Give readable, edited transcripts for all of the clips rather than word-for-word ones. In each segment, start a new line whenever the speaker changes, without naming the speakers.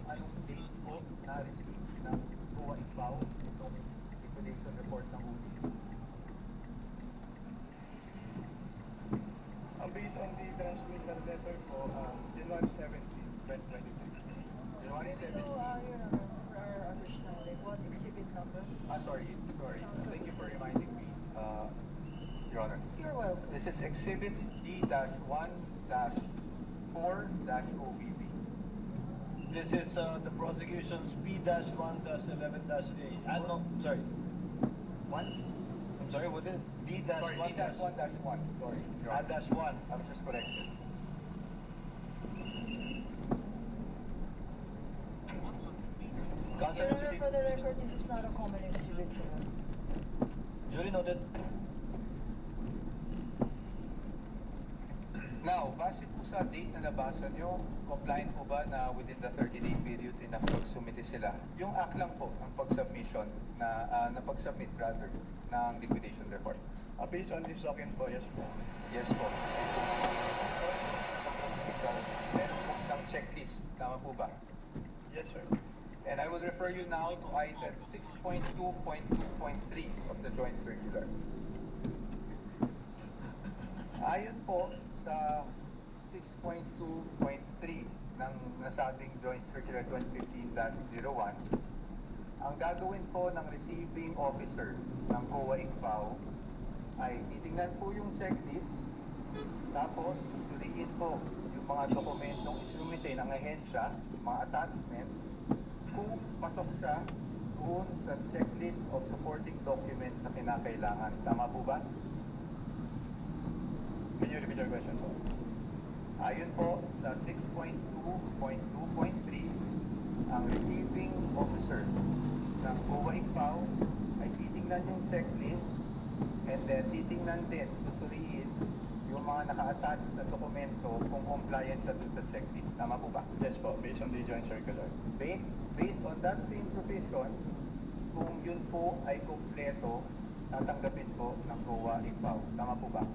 anong date po na-receive ng COA Ifao itong liquidation report ng OVP?
Based on the transmittal letter po, January 17, 2023.
January 17.
Your Honor, for our understanding, what exhibit number?
Sorry. Thank you for reminding me, Your Honor.
You're welcome.
This is Exhibit D-1-4-OVP.
This is the prosecution's P-1-11-A. No, sorry.
One?
I'm sorry, what is it?
Sorry,
D-1-1.
D-1-1. Sorry, Your Honor.
Dash 1.
I was just corrected.
Counsel,
Your Honor, for the record, this is not a common exhibit, Your Honor.
Jury noted.
Now, base po sa date na nabasa nyo, compliant po ba na within the 30-day period enough pag-submit sila? Yung act lang po ang pag-submission na pag-submit rather ng liquidation report.
Based on this document po, yes po.
Yes po. Meron po ng checklist. Tama po ba?
Yes, sir.
And I will refer you now to item 6.2.2.3 of the joint circular. Ayon po sa 6.2.3 ng nasabing joint circular 2015-01, ang gagawin po ng receiving officer ng COA Ifao ay titingnan po yung checklist, tapos suriin po yung mga dokumentong isinumite ng ahensya, mga attachments, kung pasok siya doon sa checklist of supporting documents na kinakailangan. Tama po ba?
Can you repeat your question po?
Ayon po sa 6.2.2.3, ang receiving officer ng COA Ifao ay titingnan yung checklist and then titingnan din, susuriin yung mga naka-attach na dokumento kung compliant siya dun sa checklist. Tama po ba?
Yes po, based on the joint circular.
Based on that same provision, kung yun po ay kompleto, tatanggapin po ng COA Ifao. Tama po ba?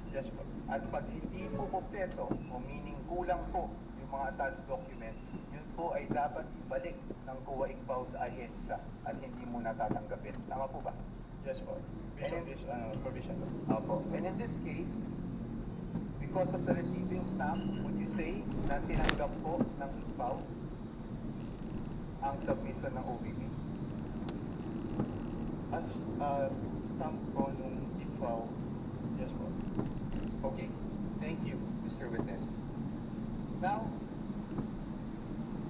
Yes po.
At pag hindi po kompleto, o meaning kulang po yung mga attached documents, yun po ay dapat ibalik ng COA Ifao sa ahensya at hindi mo natatanggapin. Tama po ba?
Yes po. Based on this provision.
Opo. And in this case, because of the receiving stamp, would you say na tinanggap po ng Ifao ang submission ng OVP?
At stamp po nung Ifao, yes po.
Okay. Thank you, Mr. Witness. Now,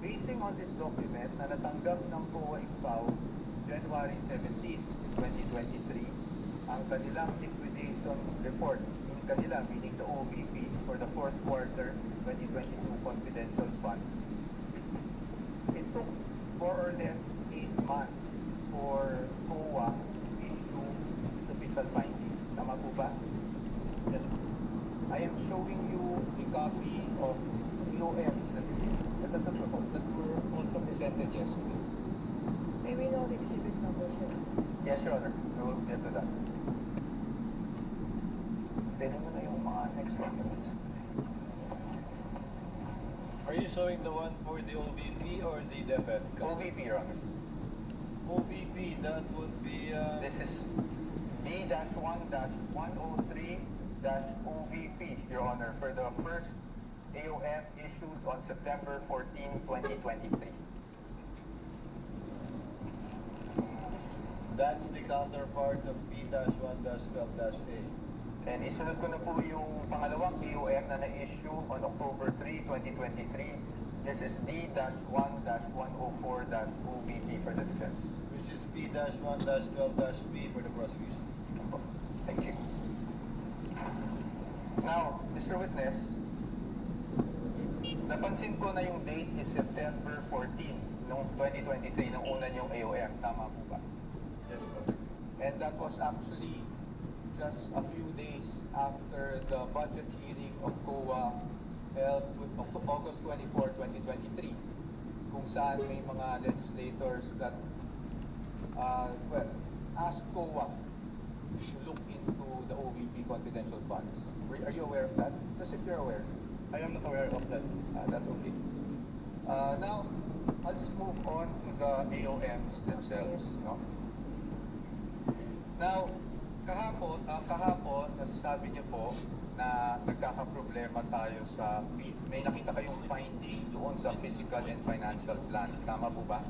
basing on this document na natanggap ng COA Ifao January 17, 2023, ang kanilang liquidation report, in kanila, meaning the OVP for the fourth quarter 2022 confidential fund. It took more or less 8 months for COA to issue official findings. Tama po ba?
Yes po.
I am showing you a copy of EOMs that were also presented yesterday.
May we know the exhibit number, sir?
Yes, Your Honor. We will get to that. Tignan mo na yung mga next documents.
Are you showing the one for the OVP or the DepEd?
OVP, Your Honor.
OVP, that would be...
This is D-1-103-OVP, Your Honor, for the first AOM issued on September 14, 2023.
That's the counterpart of P-1-12-A.
And isunod ko na po yung pangalawang AOM na na-issue on October 3, 2023. This is D-1-104-OVP for the defense.
Which is P-1-12-B for the prosecution.
Thank you. Now, Mr. Witness, napansin ko na yung date is September 14, noong 2023, nung una niyong AOM. Tama po ba?
Yes po.
And that was actually just a few days after the budget hearing of COA held with August 24, 2023, kung saan may mga legislators that, asked COA to look into the OVP confidential funds. Are you aware of that? Just if you're aware.
I am not aware of that.
That's okay. Now, I'll just move on to the AOMs themselves, no? Now, kahapon, nasasabi niyo po na nagkakaproblema tayo sa fees. May nakita kayong finding doon sa physical and financial plan. Tama po ba?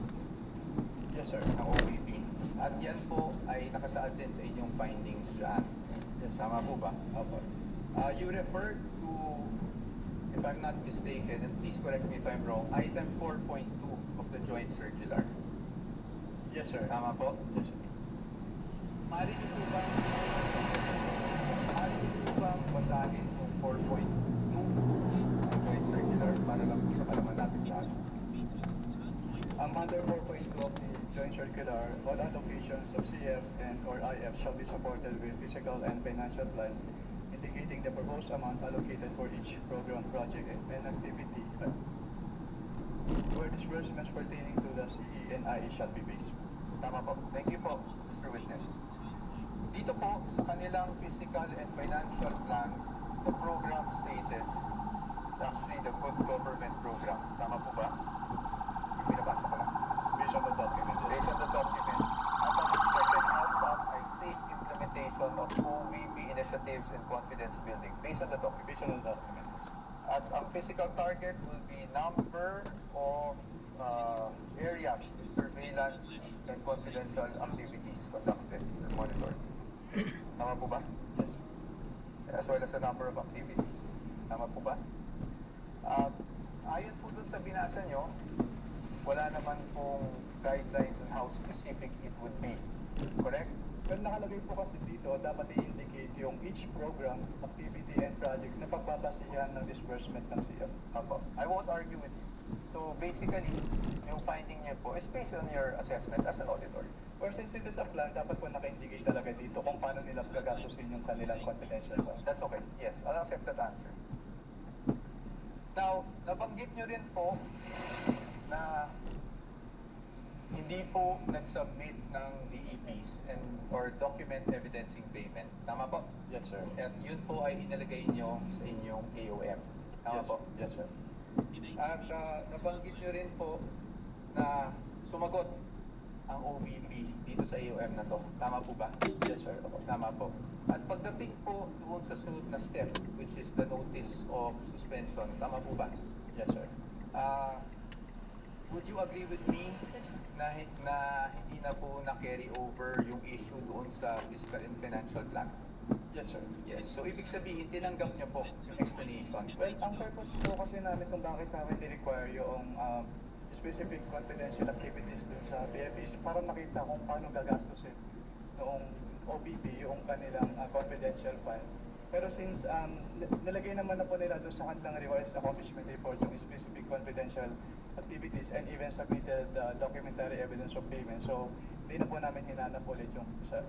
Yes, sir.
Ng OVP. At yan po ay nakasaad din sa inyong findings dyan.
Yes, sir.
Tama po ba?
Opo.
You referred to, if I'm not mistaken, and please correct me if I'm wrong, item 4.2 of the joint circular.
Yes, sir.
Tama po?
Yes, sir.
Maaari niyo po bang basahin yung 4.2 ng joint circular para lang po sa kalaman natin lahat?
Under 4.2 of the joint circular, all allocations of CF and or IF shall be supported with physical and financial plan indicating the proposed amount allocated for each program, project, and activity where disbursements pertaining to the CE and IE shall be based.
Tama po. Thank you po, Mr. Witness. Dito po, sa kanilang physical and financial plan, the program stated, it's actually the good government program. Tama po ba? Yung binabasa ko lang.
Based on the document.
Based on the document, ang expected outcome ay safe implementation of OVP initiatives and confidence building. Based on the document.
Based on the document.
At ang physical target will be number of areas, surveillance, and confidential activities conducted or monitored. Tama po ba?
Yes.
As well as the number of activities. Tama po ba? Ayon po dun sa binasa nyo, wala naman pong guidelines on how specific it would be. Correct?
Pero nakalagay po kasi dito, dapat i-indicate yung each program, activity, and project na pagbabasihan ng disbursement ng CF.
Apo. I won't argue with you. So basically, yung finding niyo po is based on your assessment as an auditor.
Or since it is a plan, dapat po naka-indicate talaga dito kung paano nila gagastusin yung kanilang confidential funds.
That's okay. Yes, I'll accept that answer. Now, nabanggit nyo rin po na hindi po nag-submit ng DEPs and or document evidencing payment. Tama po?
Yes, sir.
At yun po ay inilagay nyo sa inyong AOM. Tama
Yes,
po?
yes, sir.
At nabanggit nyo rin po na sumagot ang OVP dito sa AOM na to. Tama po ba?
Yes, sir. Opo.
Tama po. At pagdating po doon sa sunod na step, which is the notice of suspension, tama po ba?
Yes, sir.
Would you agree with me na hindi na po na-carry over yung issue doon sa fiscal and financial plan?
Yes, sir.
Yes. So, ibig sabihin, tinanggap niyo po yung explanation.
Well, ang purpose po kasi namin kung bakit namin i-require yung specific confidential activities dun sa PFEs para makita kung paano gagastusin noong OBP yung kanilang confidential fund. Pero since nilagay naman na po nila doon sa kanilang revised accomplishment report yung specific confidential activities and even submitted documentary evidence of payment. So, hindi na po namin hinanap ulit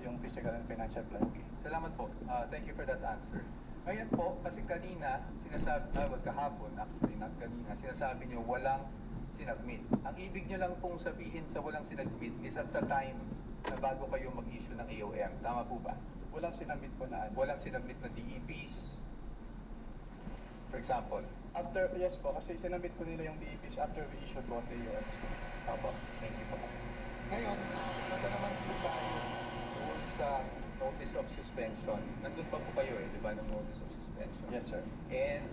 yung physical and financial plan.
Okay. Salamat po. Thank you for that answer. Ngayon po, kasi kanina, kahapon actually, not kanina, sinasabi niyo walang sinagmit. Ang ibig niyo lang pong sabihin sa walang sinagmit is at the time na bago kayo mag-issue ng AOM. Tama po ba?
Walang sinabit po na ano.
Walang sinagmit na DEPs. For example.
After, yes po, kasi sinabit po nila yung DEPs after we issued po the AOMs.
Opo. Thank you po. Ngayon, nasa naman po tayo doon sa notice of suspension. Nandun pa po kayo di ba, ng notice of suspension?
Yes, sir.
And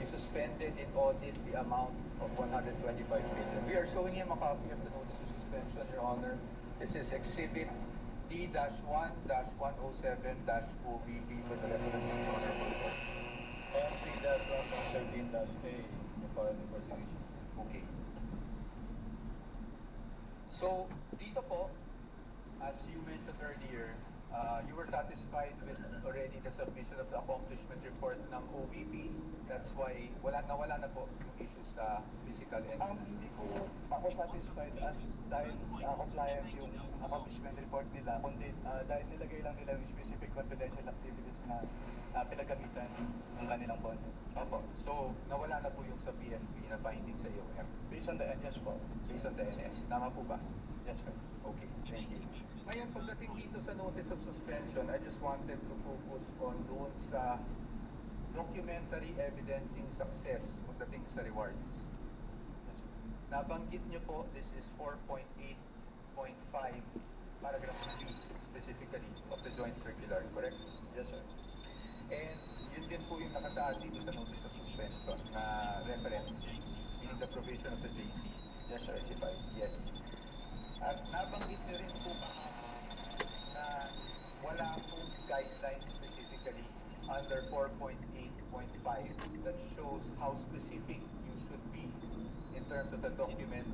you suspended in audit the amount of 125 million. We are showing him a copy of the notice of suspension, Your Honor. This is Exhibit D-1-107-OVP for the reference of the Honorable Court.
And 3-113-A, the following corporation.
Okay. So, dito po, as you mentioned earlier, you were satisfied with already the submission of the accomplishment report ng OVP. That's why nawala na po yung issue sa physical and...
Hindi ko ako satisfied as dahil compliant yung accomplishment report nila, kundi dahil nilagay lang nila yung specific confidential activities na pinagamitan ng kanilang bond.
Opo. So, nawala na po yung sa PNP na finding sa IOM.
Based on the NS po.
Based on the NS. Tama po ba?
Yes, sir.
Okay. Thank you. Ngayon, pagdating dito sa notice of suspension, I just wanted to focus on doon sa documentary evidencing success pagdating sa rewards.
Yes, sir.
nabanggit niyo po, this is 4.8.5, paragraph 3 specifically of the joint circular, correct?
Yes, sir.
And yun din po yung nakasaad dito sa notice of suspension na reference, meaning the provision of the JC.
Yes, sir.
Specified. Yes. At nabanggit niyo rin po na wala pong guidelines specifically under 4.8.5 that shows how specific you should be in terms of the document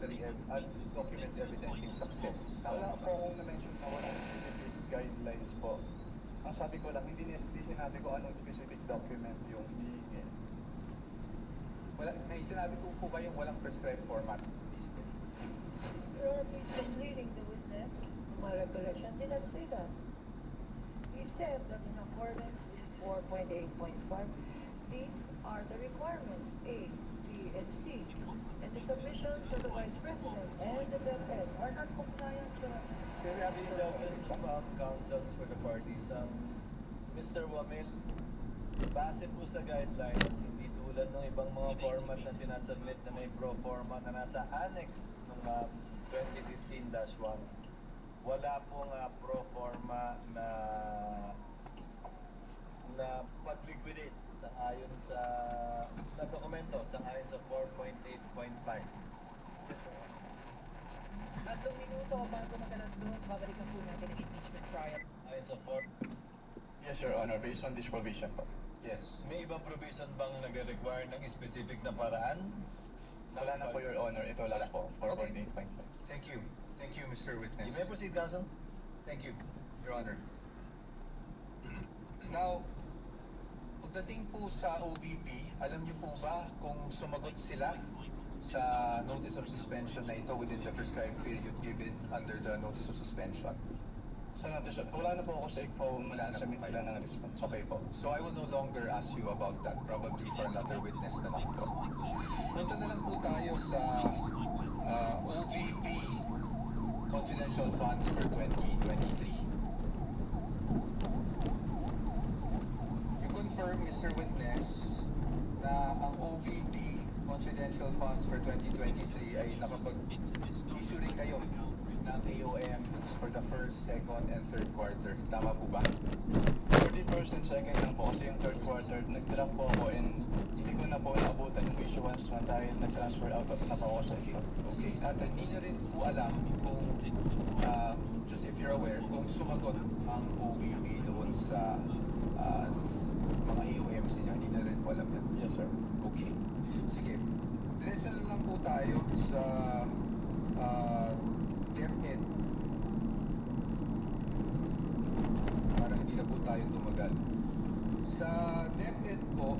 evidencing success.
Wala po akong na-mention na walang specific guidelines po. Ang sabi ko lang, hindi sinabi ko anong specific document yung hihingi.
Wala, may sinabi ko po ba yung walang prescribed format?
Just reading the witness, my recollection did not say that. He said that in accordance with 4.8.5, these are the requirements, A, B, and C, and the submissions to the Vice President and the DepEd are not compliant to
Sir, the indulgence of counsels for the parties. Mr. Wamil, base po sa guidelines, hindi tulad ng ibang mga format na sinasubmit na may pro forma na nasa annex ng 2015-1. Wala pong pro forma na pag-liquidate sa ayon sa dokumento, sa ayon sa 4.8.5.
Tatlong minuto bago magalas doon, babalikan po natin ang impeachment trial.
Ayon sa 4.
Yes, Your Honor. Based on this provision po.
Yes.
May ibang provision bang nag-require ng specific na paraan?
Wala na po, Your Honor. Ito lang po. 4.8.5.
Thank you. Thank you, Mr. Witness.
You may proceed, counsel.
Thank you, Your Honor. Now, pagdating po sa OVP, alam niyo po ba kung sumagot sila sa notice of suspension na ito within the prescribed period given under the notice of suspension?
Sa notice, wala na po ako sa ICFO. Wala na submit sila ng response.
Okay po. So I will no longer ask you about that, probably for another witness na lang po. Punta na lang po tayo sa OVP confidential funds for 2023. You confirm, Mr. Witness, na ang OVP confidential funds for 2023 ay nakapag-issue rin kayo ng AOM for the first, second, and third quarter. Tama po ba?
For the first and second lang po kasi yung third quarter, nag-draft po ako and hindi ko na po naabutan yung issuance na dahil nag-transfer out na po ako sa ICFO.
Okay. At hindi nyo rin po alam kung, just if you're aware, kung sumagot ang OVP doon sa mga AOMs niyo, hindi na rin po alam yan.
Yes, sir.
Okay. Sige. Diretso na lang po tayo sa DepEd. Para hindi na po tayo tumagal. Sa DepEd po,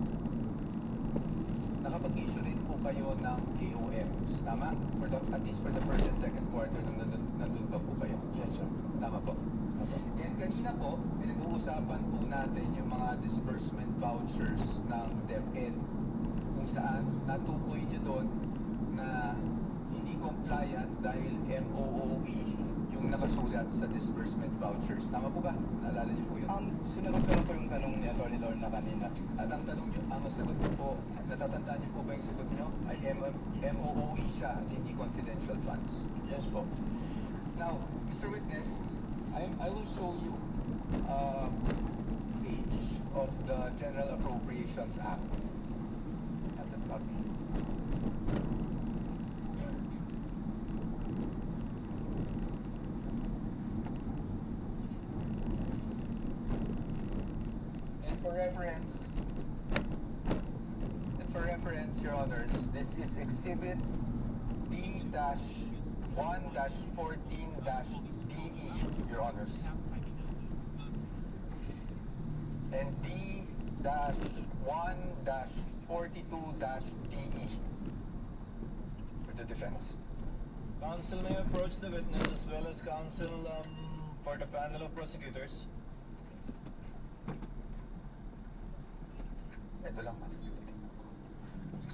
nakapag-issue rin po kayo ng AOMs. Tama? At least for the first and second quarter nandun pa po kayo.
Yes, sir.
Tama po. And kanina po, pinag-uusapan po natin yung mga disbursement vouchers ng DepEd kung saan natukoy nyo doon na hindi compliant dahil MOOE yung nakasulat sa disbursement vouchers. Tama po ba? Naalala niyo po yun?
Sinagot ko lang po yung tanong ni Atty. Lorna kanina.
At ang tanong niyo, ang sagot niyo po, natatandaan niyo po ba yung sagot niyo? Ay MOOE siya at hindi confidential funds.
Yes po.
Now, Mr. Witness, I will show you page of the General Appropriations Act. At the copy. And for reference, Your Honors, this is Exhibit D-1-14-DE, Your Honors. And D-1-42-DE for the defense.
Counsel may approach the witness as well as counsel for the panel of prosecutors.
Ito lang.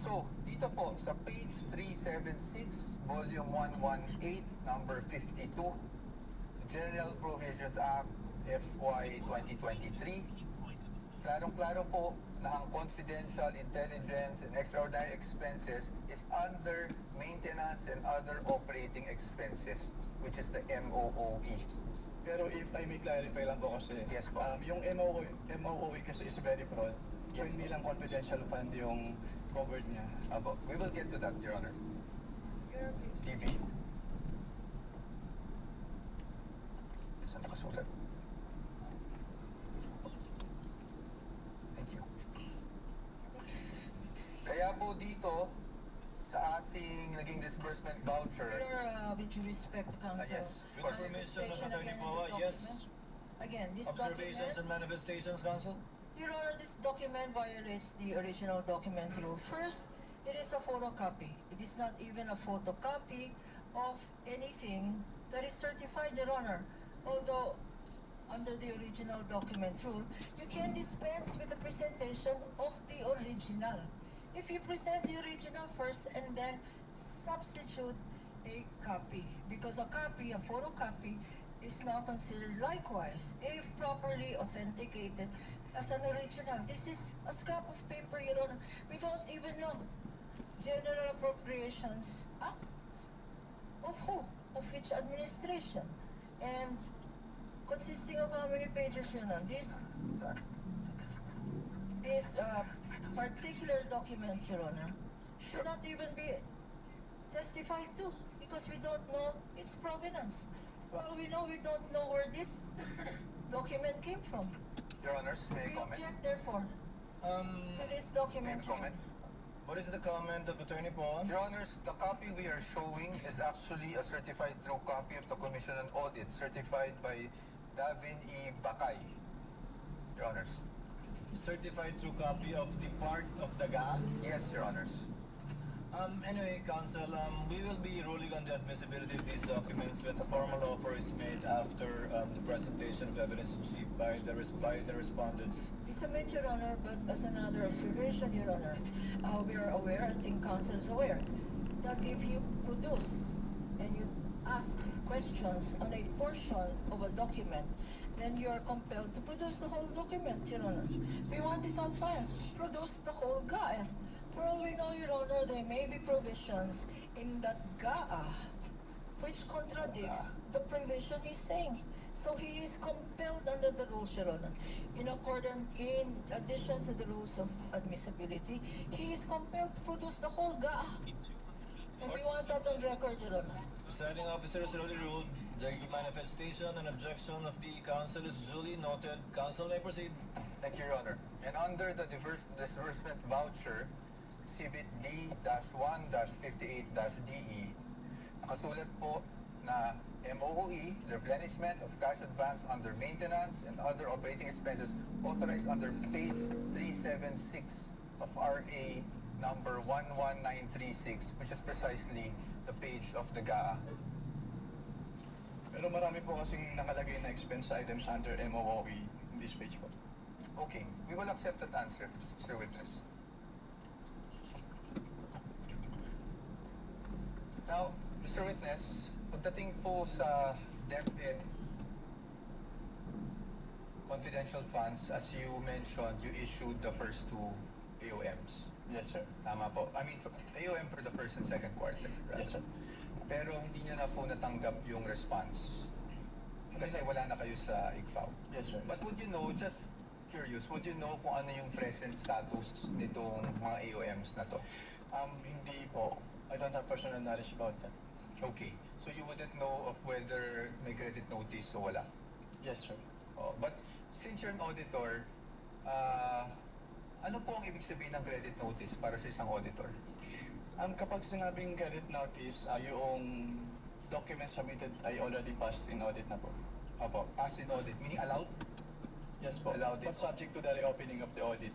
So, dito po, sa page 376, volume 118, number 52, General Appropriations Act FY 2023, Klarong-klaro po na ang confidential, intelligence, and extraordinary expenses is under maintenance and other operating expenses, which is the MOOE.
Pero if I may clarify lang po kasi,
Yes po.
yung MOOE kasi is very broad. So
Yes
hindi
po.
lang confidential fund yung covered niya.
Apo, we will get to that, Your Honor.
Your please.
TV. Saan nakasulat? Thank you. Kaya po dito, sa ating naging disbursement voucher,
With respect to counsel.
yes,
With
course.
permission of
Again,
Attorney
this
Poa, yes.
document- Again, this
Observations and
document,
manifestations, Counsel?
Your Honor, this document violates the original document rule. First, it is a photocopy. It is not even a photocopy of anything that is certified, Your Honor. Although, under the original document rule, you can dispense with the presentation of the original. If you present the original first and then substitute a copy, because a copy, a photocopy, is now considered likewise, if properly authenticated, as an original. This is a scrap of paper, Your Honor. We don't even know. General Appropriations Act? Of who? Of which administration? And consisting of how many pages, Your Honor? This particular document, Your Honor, should not even be testified to because we don't know its provenance. Well, we know we don't know where this document came from.
Your Honors, may I
We
comment?
object, therefore, to this
May
document.
I comment?
What is the comment of Attorney Poa?
Your Honors, the copy we are showing is actually a certified true copy of the Commission on Audit, certified by Davin E. Bakay. Your Honors.
Certified true copy of the part of the GA?
Yes, Your Honors.
Anyway, Counsel, we will be ruling on the admissibility of these documents when the formal offer is made after the presentation of evidence in chief by the respondents.
We submit, Your Honor, but as another observation, Your Honor, we are aware, I think counsel is aware, that if you produce and you ask questions on a portion of a document, then you are compelled to produce the whole document, Your Honor. We want this on file. Produce the whole GAA. For all we know, Your Honor, there may be provisions in that GAA which contradicts the provision he's saying. So he is compelled under the rules, Your Honor. In addition to the rules of admissibility, he is compelled to produce the whole GAA. And we want that on record, Your Honor.
Presiding officer is duly ruled. The manifestation and objection of the counsel is duly noted. Counsel may proceed.
Thank you, Your Honor. And under the disbursement voucher, Exhibit D-1-58-DE, nakasulat po na MOOE, replenishment of cash advance under maintenance and other operating expenses authorized under page 376 of RA number 11936, which is precisely the page of the GAA.
Pero marami po kasing nakalagay na expense items under MOOE in this page po.
Okay, we will accept that answer, Mr. Witness. Now, Mr. Witness, pagdating po sa DepEd confidential funds, as you mentioned, you issued the first two AOMs.
Yes, sir.
Tama po. I mean, AOM for the first and second quarter. Right?
Yes, sir.
Pero hindi niyo na po natanggap yung response. Kasi wala na kayo sa ICFAO.
Yes, sir.
But would you know, just curious, would you know kung ano yung present status nitong mga AOMs na to?
Hindi po. I don't have personal knowledge about that.
Okay. So you wouldn't know of whether may credit notice o wala?
Yes, sir.
Oh, but since you're an auditor, ano po ang ibig sabihin ng credit notice para sa isang auditor?
Kapag sinabing credit notice, yung document submitted ay already passed in audit na po.
Opo, pass in audit, meaning allowed?
Yes po.
Allowed
But
it.
subject to the reopening of the audit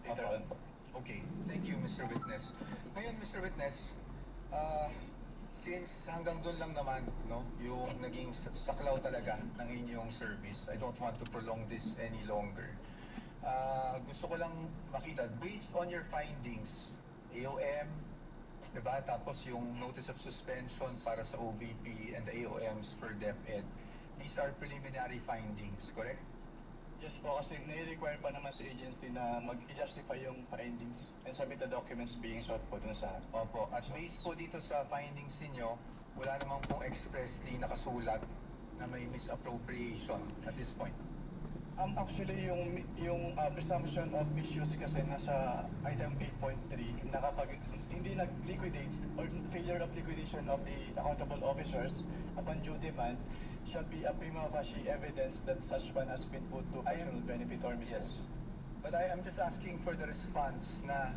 later
Opo.
on po.
Okay, thank you, Mr. Witness. Ngayon, Mr. Witness, since hanggang doon lang naman, no, yung naging saklaw talaga ng inyong service, I don't want to prolong this any longer. Gusto ko lang makita, based on your findings, AOM, diba? Tapos yung notice of suspension para sa OVP and the AOMs for DepEd, these are preliminary findings, correct?
Yes po, kasi nai-require pa naman sa agency na mag-justify yung findings and submit the documents being sought po dun sa...
Opo, at based po dito sa findings ninyo, wala namang pong expressly nakasulat na may misappropriation at this point.
Actually, yung presumption of misuse kasi nasa item 8.3 na kapag hindi nag-liquidate or failure of liquidation of the accountable officers upon due demand shall be a prima facie evidence that such one has been put to personal benefit or misuse.
But I am just asking for the response na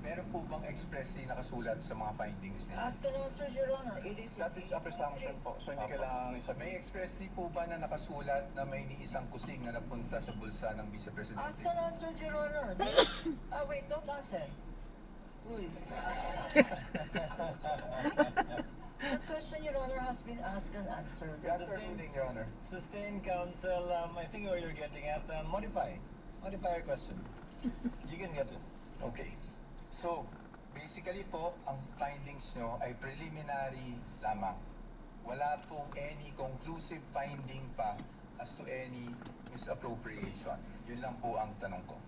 meron po bang expressly nakasulat sa mga findings niya?
Ask and answer, Your Honor. It is...
That is a presumption po, so hindi
Opo.
kailangan
May
isubmit.
expressly po ba na nakasulat na may isang kusing na napunta sa bulsa ng Vice
Ask
Presidente?
and answer, Your Honor. Wait, don't answer. Uy. The question, Your Honor, has been asked and answered.
Yes, sir, ruling, Your Honor.
Sustained counsel, I think what you're getting at, modify your question. You can get it.
Okay. So, basically po, ang findings nyo ay preliminary lamang. Wala pong any conclusive finding pa as to any misappropriation. Yun lang po ang tanong ko.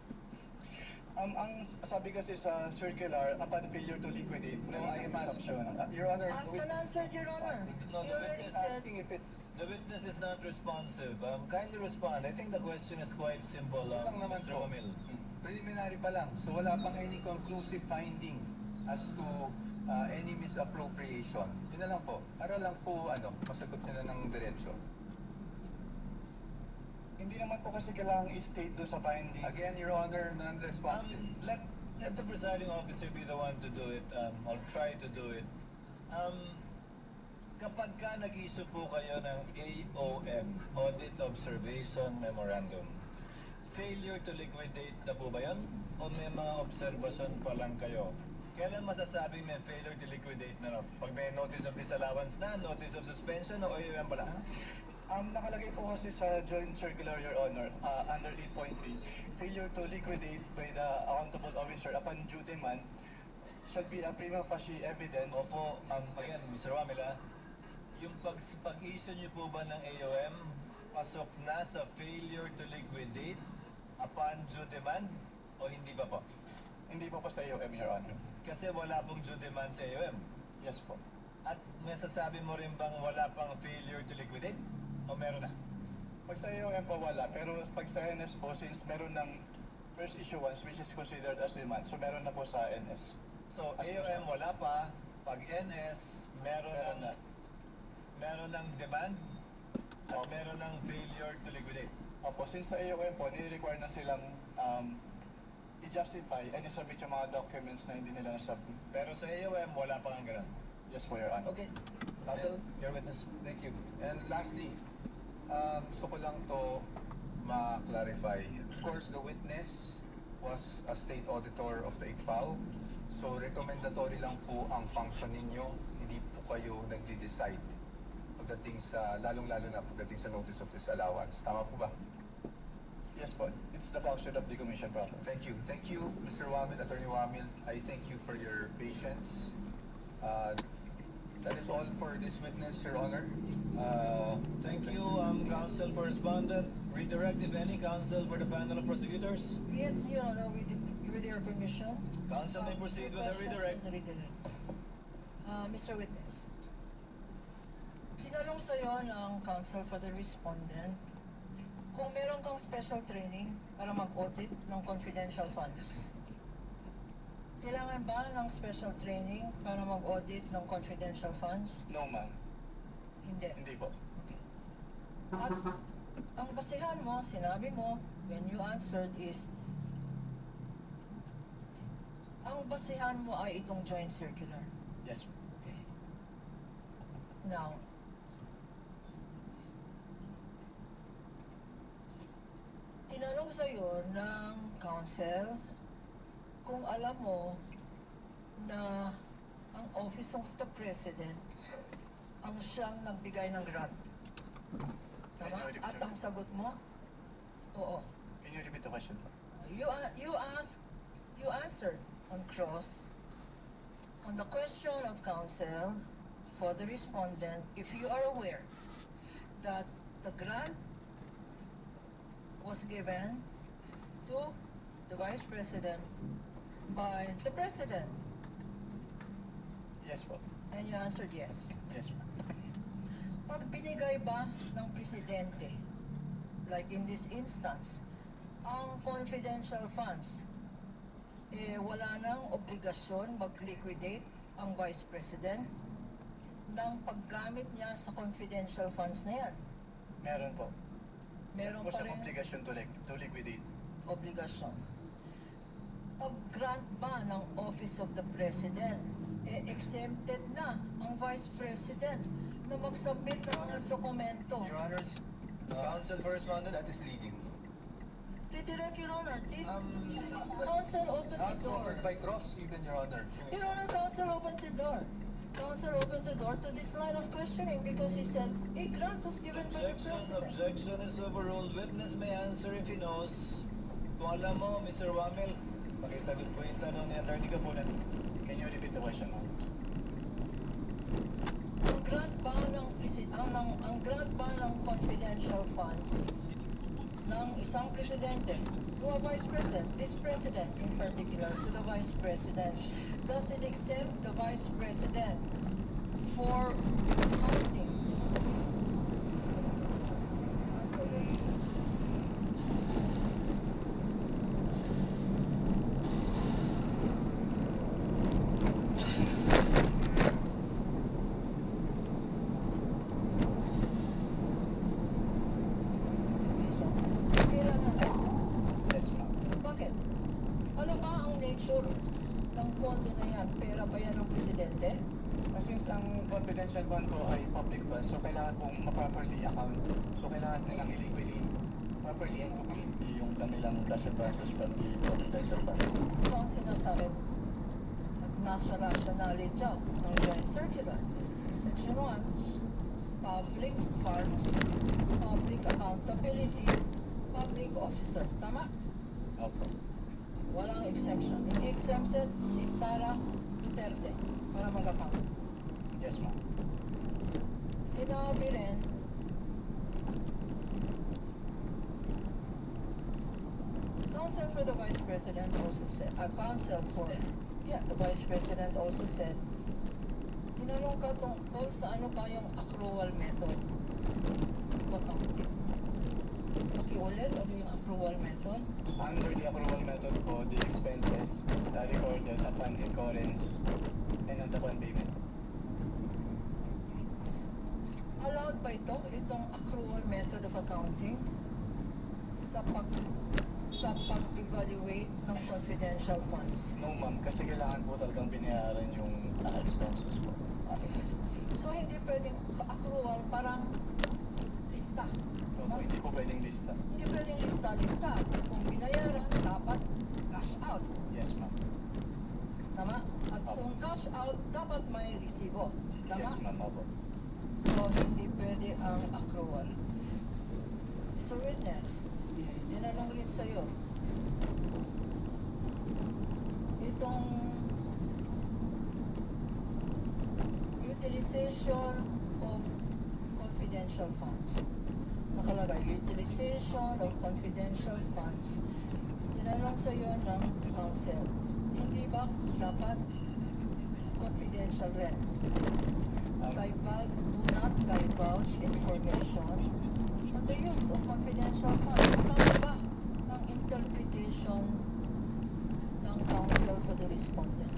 Ang sabi kasi sa circular, upon failure to liquidate,
No, I am asking,
assumption.
Your Honor,
Ask and answer, Your Honor.
No,
You
the
already
witness
said...
asking if it's
The witness is not responsive. Kindly respond. I think the question is quite simple,
yun lang naman
Mr.
po.
Wamil.
Preliminary pa lang. So wala pang any conclusive finding as to any misappropriation. Yun na lang po. Para lang po, masagot nyo na ng diretsyo.
Hindi naman po kasi kailangan i-state doon sa finding.
Again, Your Honor, non-responsive.
Let the presiding officer be the one to do it, or try to do it. Kapag ka nag-issue po kayo ng AOM, Audit Observation Memorandum, failure to liquidate na po ba yun? O may mga observation pa lang kayo? Kailan masasabing may failure to liquidate na? Pag may notice of disallowance na, notice of suspension, o AOM pala?
Nakalagay po kasi sa joint circular, Your Honor, under 8.3, failure to liquidate by the accountable officer upon due demand shall be a prima facie evidence.
Opo, again, Mr. Wamila, yung pag-issue niyo po ba ng AOM, pasok na sa failure to liquidate upon due demand, o hindi pa po?
Hindi po sa AOM, Your Honor.
Kasi wala pong due demand sa AOM.
Yes po.
At masasabi mo rin bang wala pang failure to liquidate? O meron na?
Pag sa AOM po wala, pero pag sa NS po, since meron ng first issuance which is considered as demand, so meron na po sa NS.
So, AOM wala pa, pag NS, meron ng demand, at meron ng failure to liquidate.
Opo, since sa AOM po, nire-require na silang i-justify and i-submit yung mga documents na hindi nila na-submit.
Pero sa AOM, wala pa nga ganun.
Yes po, Your Honor.
Okay. Counsel, your witness.
Thank you. And lastly, gusto ko lang to ma-clarify. Of course, the witness was a state auditor of the ICFAO. So, recommendatory lang po ang function ninyo. Hindi po kayo nagde-decide pagdating sa, lalong-lalo na pagdating sa notice of disallowance. Tama po ba?
Yes po. It's the function of the commission process.
Thank you. Thank you, Mr. Wamil, Attorney Wamil. I thank you for your patience. That is all for this witness, Your Honor.
Thank you, counsel for respondent. Redirect, if any, counsel for the panel of prosecutors.
Yes, Your Honor, with your permission.
Counsel may proceed with the redirect.
Mr. Witness, tinanong sa'yo ng counsel for the respondent kung meron kang special training para mag-audit ng confidential funds. Kailangan ba ng special training para mag-audit ng confidential funds?
No, ma'am.
Hindi.
Hindi po.
At ang basihan mo, sinabi mo, when you answered is, ang basihan mo ay itong joint circular.
Yes.
Okay. Now, tinanong sa'yo ng counsel kung alam mo na ang Office of the President ang siyang nagbigay ng grant. Tama? At ang sagot mo? Oo.
Can you repeat the question?
You answered on cross on the question of counsel for the respondent if you are aware that the grant was given to the Vice President by the President?
Yes po.
And you answered yes.
Yes ma'am.
Pag binigay ba ng Presidente, like in this instance, ang confidential funds, wala nang obligasyon mag-liquidate ang Vice President ng paggamit niya sa confidential funds na yan.
Meron po.
Meron
po
pa
siyang
rin
obligasyon to liquidate.
obligasyon. Pag-grant ba ng Office of the President, exempted na ang Vice President na mag-submit ng mga dokumento.
Your Honors, counsel for respondent.
That is leading.
Redirect, Your Honor. This counsel opens the
Not
door.
covered by cross, even, Your Honor.
Your Honor, counsel opens the door. Counsel opens the door to this line of questioning because he said a grant was given by the President.
Objection is overruled. Witness may answer if he knows. Kung alam mo, Mr. Wamel, pakisagot po yung tanong ni Attorney Kapunan.
Can you repeat the question ma'am?
Ang grant ba ng confidential funds ng isang presidente to a vice president, this president in particular, to the vice president, does it exempt the vice president for accounting?
Yes ma'am.
Bakit? Ano ba ang nature ng pondo na yan? Pera ba yan ng presidente?
Kasi ang confidential fund po ay public fund, so kailangan pong ma-properly account. So kailangan nilang i-liquidate properly and completely yung kanilang cash advances from the confidential fund.
Ito ang sinasabi at nasa rationality ng Joint Circular. Section 1, public funds, public accountability, public officer. Tama?
Opo.
Walang exemption. Hindi exempted si Sara Duterte para mag-account.
Yes ma'am.
Sinabi rin, counsel for the Vice President also said, the Vice President also said, tinanong ka tungkol sa ano ba yung accrual method of accounting. Pakiulit, ano yung accrual method?
Under the accrual method po, the expenses are recorded upon incurrence and on the fund payment.
Allowed ba itong accrual method of accounting sa pag-evaluate ng confidential funds?
No ma'am, kasi kailangan po talagang binayaran yung expenses po.
So hindi pwedeng accrual parang lista.
So po, hindi po pwedeng lista.
Hindi pwedeng lista. Kung binayaran, dapat cash out.
Yes ma'am.
Tama? At kung cash out, dapat may resibo. Tama?
Yes ma'am, opo.
So hindi pwede ang accrual. Mr. Witness, tinanong rin sa'yo, itong utilization of confidential funds. Nakalagay, utilization of confidential funds. Tinanong sa'yo ng counsel, hindi ba dapat confidential rin? Do not divulge information on the use of confidential funds. Tama ba ang interpretation ng counsel for the respondent?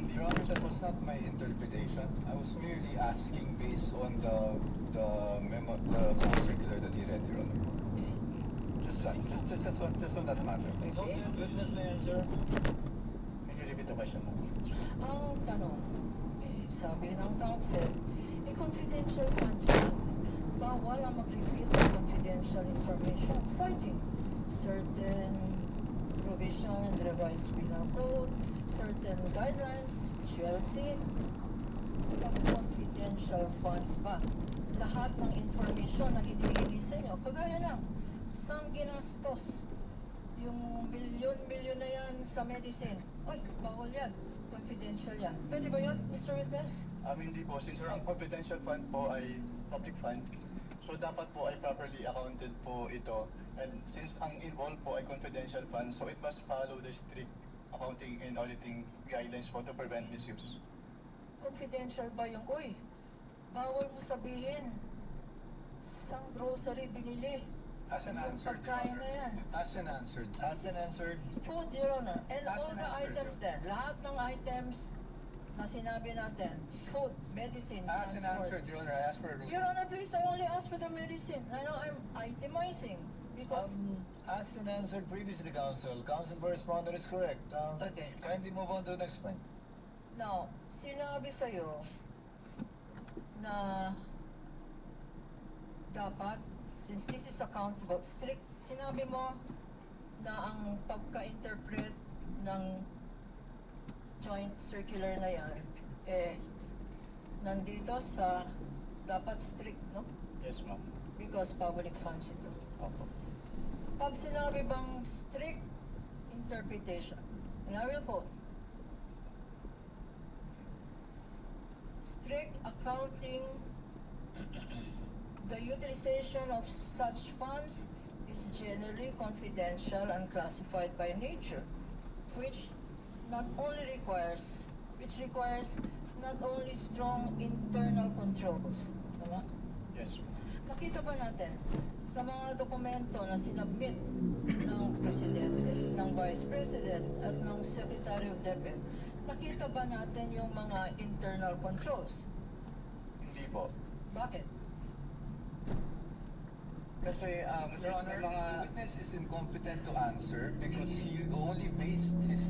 Your Honor, that was not my interpretation. I was merely asking based on the memo, the circular that he read, Your Honor. Just on that matter.
Okay, witness may answer.
Can you repeat the question ma'am?
Ang tanong, sabi ng counsel, confidential funds yan. Bawal ang mag-reveal ng confidential information citing certain provision in the revised penal code, certain guidelines, which you have seen. Pag confidential funds ba, lahat ng information na hinihingi sa inyo, kagaya ng saan ginastos yung milyon-milyon na yan sa medicine. Ay, bawal yan. Confidential yan. Pwede ba yun, Mr. Witness?
Hindi po, since ang confidential fund po ay public fund, So dapat po ay properly accounted po ito. And since ang involved po ay confidential funds, so it must follow the strict accounting and auditing guidelines po to prevent misuse.
Confidential ba yung, uy, bawal mo sabihin, isang grocery binili.
As an
Yung
answered, Your
pagkain
Honor.
na yan.
As an answered.
As an answered,
Food, Your Honor. And
As
all
an
the
answer,
items
Your-
then, lahat ng items na sinabi natin, food, medicine,
As an
transport.
answered, Your Honor, I ask for a ruling.
Your Honor, please, I only ask for the medicine. I know I'm itemizing because
as an answered previously, Counsel, Counsel for Responder is correct.
Okay.
Kindly move on to the next point.
now, sinabi sa'yo na dapat, since this is accountable, strict, sinabi mo na ang pagka-interpret ng joint circular na yan, nandito sa dapat strict, no?
Yes, ma'am.
Because public funds ito.
Opo.
Pag sinabi bang strict interpretation, and I will quote, strict accounting, the utilization of such funds is generally confidential and classified by nature, which requires not only strong internal controls. Tama?
Yes, ma'am.
Nakita ba natin sa mga dokumento na sinubmit ng Presidente, ng Vice President at ng Secretary of DepEd, nakita ba natin yung mga internal controls?
Hindi po.
Bakit?
Kasi,
Your Honor,
may mga...
the witness is incompetent to answer because he only based his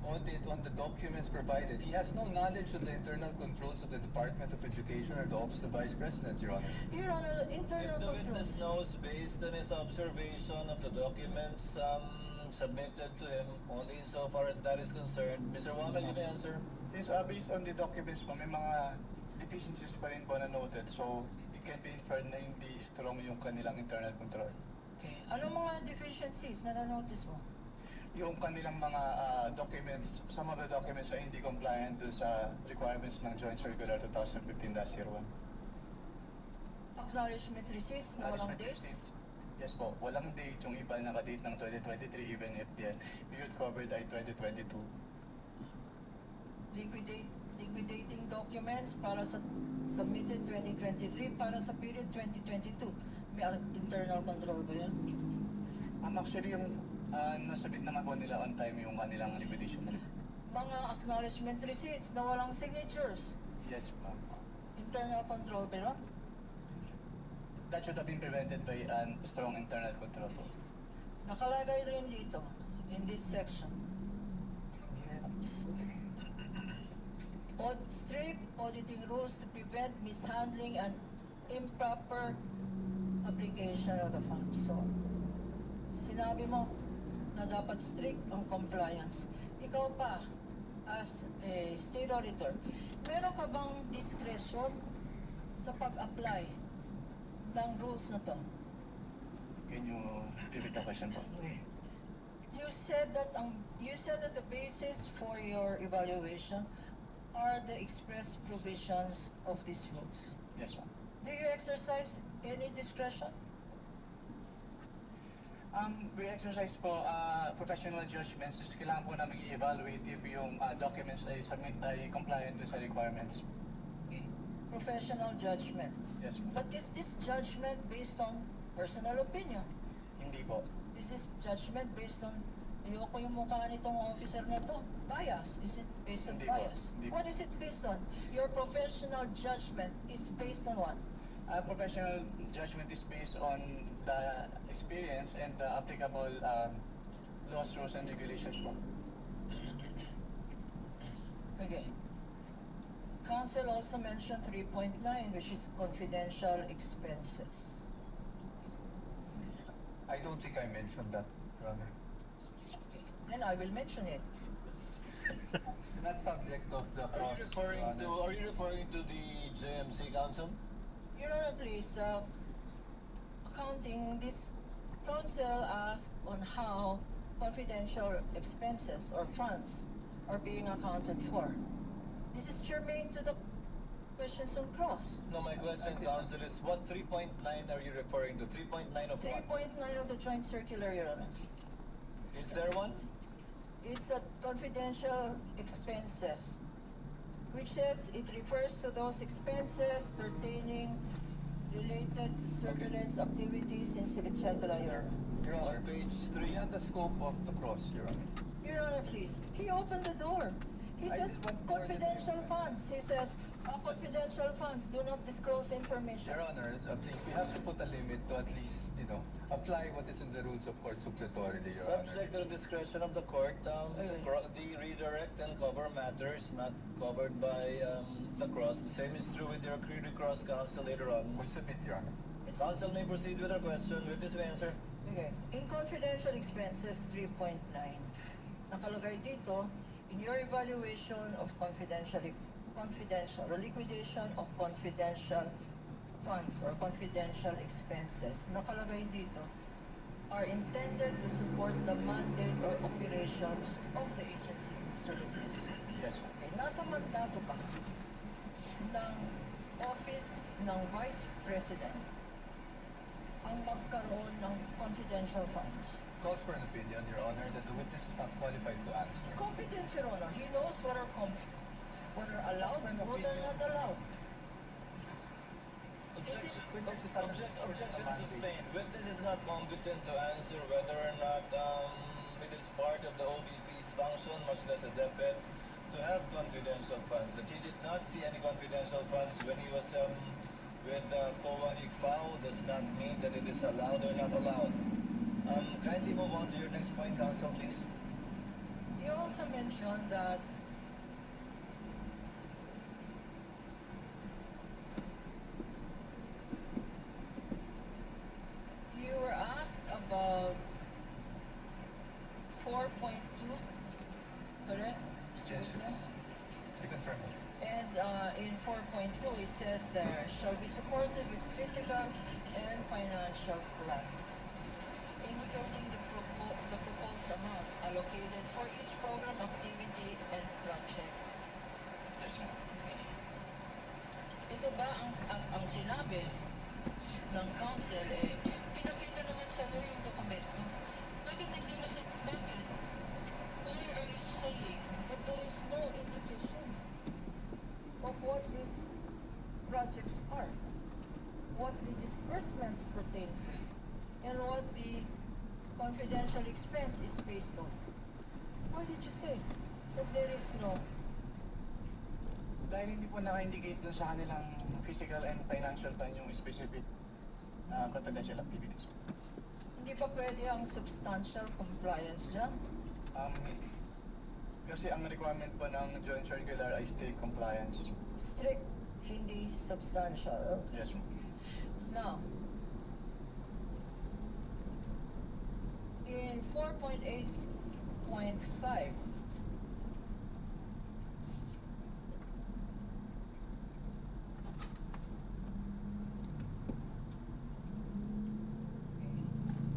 audit on the documents provided. He has no knowledge of the internal controls of the Department of Education or the Office of the Vice President, Your Honor.
Your Honor, internal
If the witness
controls.
knows based on his observation of the documents submitted to him, only insofar as that is concerned, Mr. Wamel, you may answer.
Since based on the documents po, may mga deficiencies pa rin po na noted. So, it can be inferred na hindi strong yung kanilang internal control.
Okay. Anong mga deficiencies na na-notice mo?
Yung kanilang mga documents, some of the documents ay hindi compliant dun sa requirements ng Joint Circular 2015-01.
Acknowledgement receipts na walang
Management
dates?
receipts. Yes po, walang date yung iba nakadate ng 2023 even if the period covered ay 2022.
Liquidating documents para sa submitted 2023 para sa period 2022. May internal control ba yan?
Actually yung nasabit naman po nila on time yung kanilang liquidation report.
Mga acknowledgement receipts na walang signatures.
Yes, ma'am.
Internal control ba yun?
That should have been prevented by strong internal control po.
Nakalagay rin dito, in this section. Strict auditing rules to prevent mishandling and improper application of the funds. So, sinabi mo na dapat strict ang compliance. Ikaw pa, as a state auditor, meron ka bang discretion sa pag-apply ng rules na to?
Can you repeat the question po?
You said that the basis for your evaluation are the express provisions of these rules.
Yes, ma'am.
Do you exercise any discretion?
We exercise po professional judgments. Kailangan po namin i-evaluate if yung documents ay compliant sa requirements.
Professional judgment.
Yes, ma'am.
But is this judgment based on personal opinion?
Hindi po.
This is judgment based on, ayoko yung mukha nitong officer na to. Bias. Is it based on
Hindi po.
bias?
Hindi po.
What is it based on? Your professional judgment is based on what?
Professional judgment is based on the experience and the applicable laws, rules, and regulations po.
Okay. Council also mentioned 3.9, which is confidential expenses.
I don't think I mentioned that, Your Honor.
Then I will mention it.
Not subject of the
Are
cross,
you referring
Your
to,
Honor.
are you referring to the JMC Council?
Your Honor, please, accounting, this council asked on how confidential expenses or funds are being accounted for. This is germane to the questions on cross.
No, my question, Council, is what 3.9 are you referring to? 3.9 of what?
3.9 of the joint circular, Your Honor.
Is there one?
It's a confidential expenses, which says it refers to those expenses pertaining related surveillance activities in etc. Your Honor.
Your Honor,
On page 3.
beyond the scope of the cross, Your Honor.
Your Honor, please. He opened the door. He
I
says
just want more than
confidential
this.
funds. He says confidential funds do not disclose information.
Your Honor, please, we have to put a limit to at least, apply what is in the rules of court suppletorily, Your Honor.
Subject to the discretion of the court, the redirect and cover matters not covered by the cross. The same is true with your cross counsel later on.
We submit, Your Honor.
Counsel may proceed with our question. Witness may answer.
Okay. In confidential expenses 3.9, nakalagay dito, in your evaluation of liquidation of confidential funds or confidential expenses, nakalagay dito, are intended to support the mandate or operations of the agency. Mr. Lopez.
Yes.
Okay, nasa mandato pa ng Office ng Vice President ang magkaroon ng confidential funds.
Calls for an opinion, Your Honor, that the witness is not qualified to answer.
Competence, Your Honor. He knows what are allowed and what are not allowed.
Objection sustained. Witness is not competent to answer whether or not it is part of the OVP's function, much less a DepEd, to have confidential funds. That he did not see any confidential funds when he was with COA ICFAO does not mean that it is allowed or not allowed. Kindly move on to your next point, Counsel, please.
He also mentioned that you were asked about 4.2, correct?
Yes, Your
Witness?
I confirm.
And in 4.2 it says there shall be supported with physical and financial plan, indicating the proposed amount allocated for each program, activity, and project.
Yes, ma'am.
Ito ba ang sinabi ng council pinakita naman sa iyo yung dokumento? Bakit hindi mo sa bakit? Why are you saying that there is no indication of what these projects are, what the disbursements pertain to, and what the confidential expense is based on? Why did you say that there is no?
Dahil hindi po naka-indicate dun sa kanilang physical and financial plan yung specific confidential activities.
Hindi pa pwede ang substantial compliance dyan?
Hindi. Kasi ang requirement po ng joint circular ay strict compliance.
Strict, hindi substantial.
Yes, ma'am.
Now, in 4.8.5,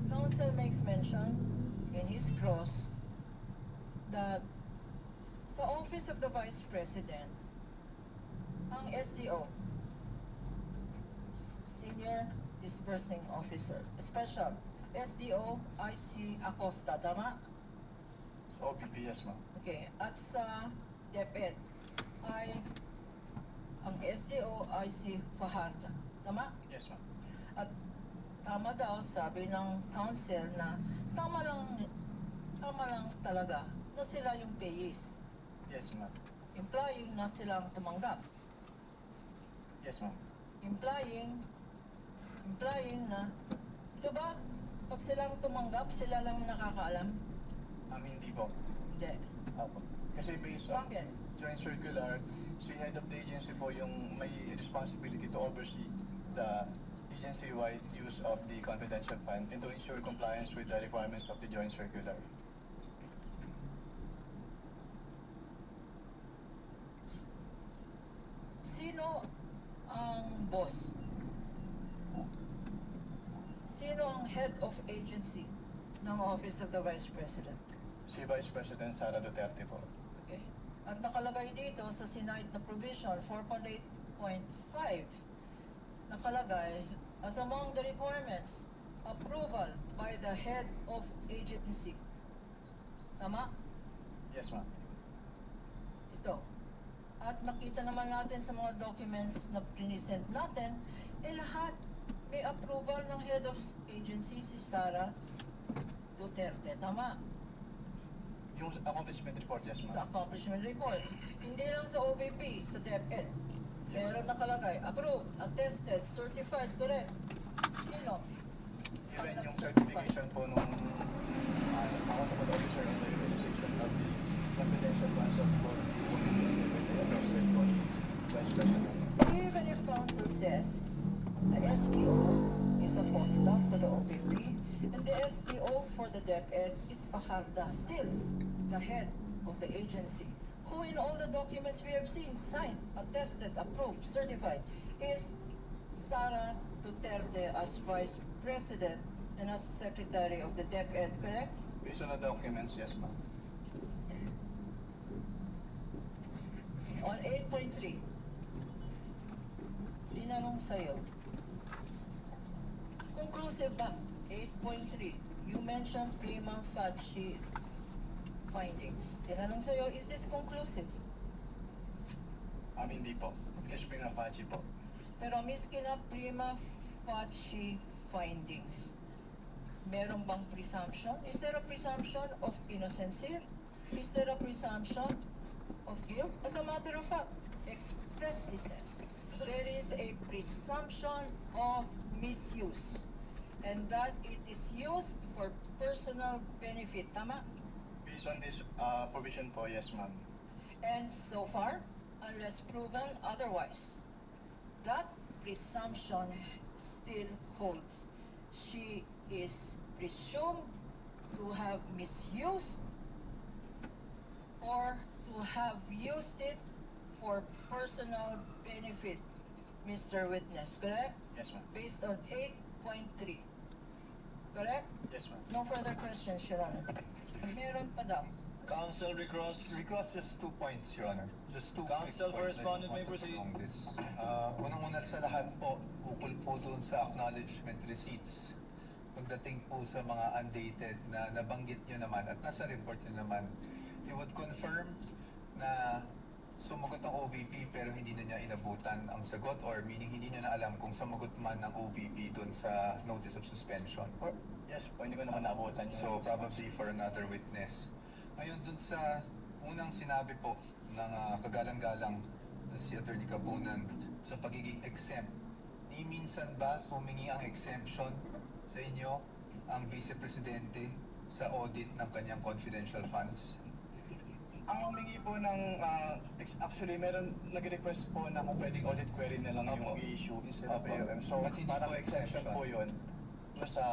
counsel makes mention in his cross that the office of the Vice President, ang SDO, Senior Disbursing Officer, Special, SDO IC Acosta, tama?
Sa OBP, yes, ma'am.
Okay, at sa DepEd ay ang SDO IC Fajardo, tama?
Yes, ma'am.
At tama daw, sabi ng council na tama lang talaga na sila yung payees,
Yes, ma'am.
implying na silang tumanggap,
Yes, ma'am.
implying na, ito ba, pag silang tumanggap, sila lang nakakaalam?
Hindi po.
Hindi.
Opo. Kasi based on
Bakit?
joint circular, si head of the agency po yung may responsibility to oversee the agency-wide use of the confidential fund and to ensure compliance with the requirements of the joint circular.
Sino ang boss? Sino ang head of agency ng Office of the Vice President?
Si Vice President Sara Duterte po.
Okay.
At nakalagay dito sa sinayad na provision 4.8.5, nakalagay as among the requirements, approval by the head of agency. Tama?
Yes, ma'am.
Ito. At nakita naman natin sa mga documents na present natin, lahat may approval ng head of agency, si Sara Duterte. Tama?
Yung accomplishment report, yes,
Sa
ma'am.
accomplishment report. Hindi lang sa OVP, sa DepEd. Meron nakalagay, approved, attested, certified, correct. Sino?
Even yung certification po nung accountable officer of the utilization of the confidential funds of board attested po Vice President.
Even if counsel says the SDO is a postdoc to the OVP, and the SDO for the DepEd is Fajarda, still the head of the agency, who in all the documents we have seen, signed, attested, approved, certified, is Sara Duterte as Vice President and as Secretary of the DepEd, correct?
Based on the documents, yes, ma'am.
On 8.3, tinanong sa'yo, conclusive ba? 8.3, you mentioned prima facie findings. Tinanong sa'yo, is this conclusive?
Hindi po. Yes, prima facie po.
Pero miski na prima facie findings, meron bang presumption? Is there a presumption of innocency? Is there a presumption of guilt? As a matter of fact, expressly says, there is a presumption of misuse, and that it is used for personal benefit. Tama?
Based on this provision po, yes, ma'am.
And so far, unless proven otherwise, that presumption still holds. She is presumed to have misused or to have used it for personal benefit, Mr. Witness, correct?
Yes, ma'am.
Based on 8.3, correct?
Yes, ma'am.
No further questions, Your Honor. Meron pa daw.
Counsel Recross.
Recross just 2 points, Your Honor. Just two
Counsel
quick
for
points.
respondent
I
may
just want to
proceed.
prolong this. Unang-una sa lahat po, ukol po doon sa acknowledgement receipts. Pagdating po sa mga undated na nabanggit nyo naman at nasa report nyo naman, you would confirm na sumagot ang OVP pero hindi na niya inabutan ang sagot, or meaning hindi niya na alam kung sumagot man ng OVP doon sa notice of suspension.
Or, yes po, hindi ko naman naabutan yun.
So probably for another witness. Ngayon dun sa unang sinabi po ng kagalang-galang na si Attorney Cabunan sa pagiging exempt, ni minsan ba humingi ang exemption sa inyo ang Vice Presidente sa audit ng kanyang confidential funds?
Ang humingi po ng, actually, meron nag-request po na kung pwedeng audit query na lang
Opo.
yung i-issue instead of
Opo.
AOM. So,
But hindi
parang
po
exception
exception.
po yun. Sa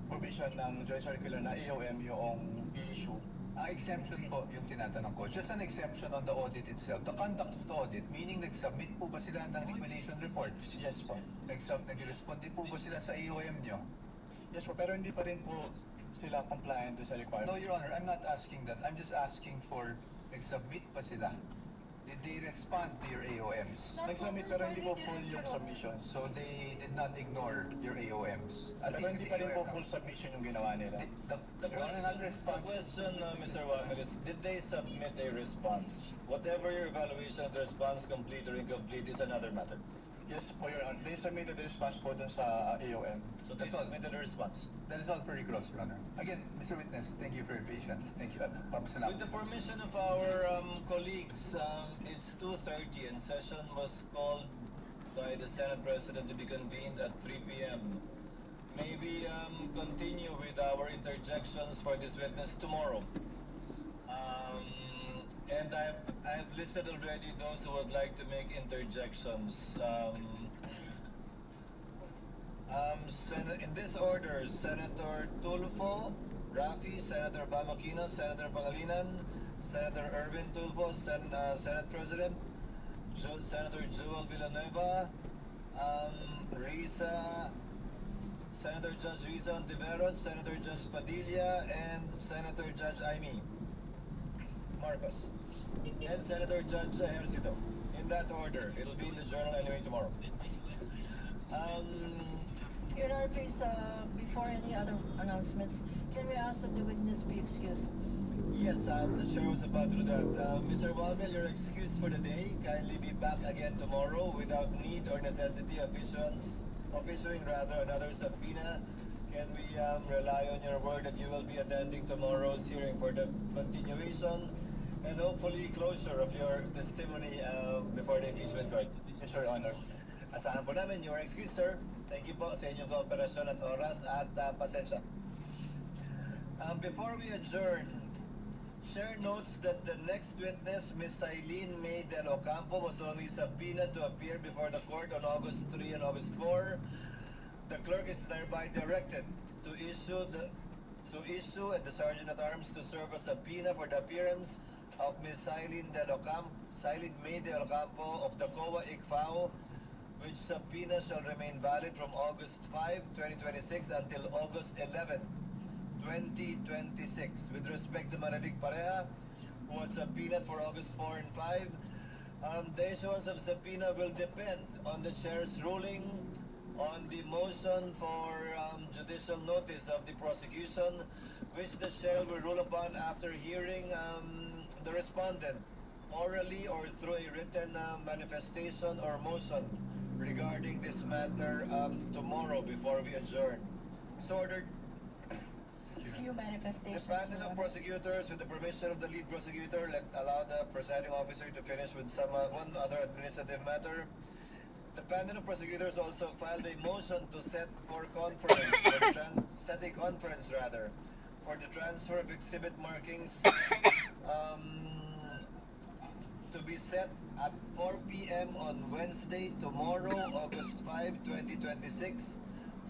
provision ng Joint Circular na AOM yung i-issue.
Ang exemption po yung tinatanong ko. Just an exemption on the audit itself. The conduct of the audit, meaning nag-submit po ba sila ng liquidation reports?
Yes po.
Nag-respond din po ba sila sa AOM nyo?
Yes po, pero hindi pa rin po sila compliant sa requirements.
No, Your Honor, I'm not asking that. I'm just asking for, nag-submit pa sila? Did they respond to your AOMs?
Nag-submit pero hindi po full yung submission.
So they did not ignore your AOMs? At
Pero
least
hindi
the
pa rin po
AOM
full submission yung ginawa nila.
The
Your Honor, not respond.
question, Mr. Wamel, is did they submit a response? Whatever your evaluation of the response, complete or incomplete, is another matter.
Yes po, Your Honor. They submitted the response po dun sa AOM.
So they
That's all.
submitted a response.
That is all very gross, Your Honor. Again, Mr. Witness, thank you for your patience. Thank you.
With the permission of our colleagues, it's 2:30 and session was called by the Senate President to be convened at 3 p.m. May we continue with our interjections for this witness tomorrow? And I've listed already those who would like to make interjections. In this order, Senator Tulfo, Rafi, Senator Bamakino, Senator Pangilinan, Senator Erwin Tulfo, Senate President, Senator Joel Villanueva, Risa, Senator Judge Risa Ontiveros, Senator Judge Padilla, and Senator Judge Aimee. Marcos. and Senator Judge Ejercito. In that order. It'll be in the journal anyway tomorrow.
Your Honor, please, before any other announcements, can we ask that the witness be excused?
Yes, the chair was about to do that. Mr. Wamel, you're excused for the day. Kindly be back again tomorrow without need or necessity of issuing another subpoena. Can we rely on your word that you will be attending tomorrow's hearing for the continuation and hopefully closure of your testimony before the impeachment court? Yes, Your Honor. Asahan po namin, you are excused, sir. Thank you po sa inyong kooperasyon at oras at pasensya. Before we adjourn, Chair notes that the next witness, Ms. Eileen May Del Ocampo, was only subpoenaed to appear before the court on August 3 and August 4. The clerk is thereby directed to issue and the Sergeant at Arms to serve a subpoena for the appearance of Ms. Eileen May Del Ocampo of the COA ICFAO, which subpoena shall remain valid from August 5, 2026 until August 11, 2026. With respect to Marivic Pareja, who was subpoenaed for August 4 and 5, the issuance of subpoena will depend on the Chair's ruling on the motion for judicial notice of the prosecution, which the Chair will rule upon after hearing the respondent orally or through a written manifestation or motion regarding this matter tomorrow before we adjourn. So ordered.
Few manifestations.
The panel of prosecutors, with the permission of the lead prosecutor, allow the presiding officer to finish with one other administrative matter. The panel of prosecutors also filed a motion to set a conference for the transfer of exhibit markings to be set at 4 p.m. on Wednesday, tomorrow, August 5, 2026,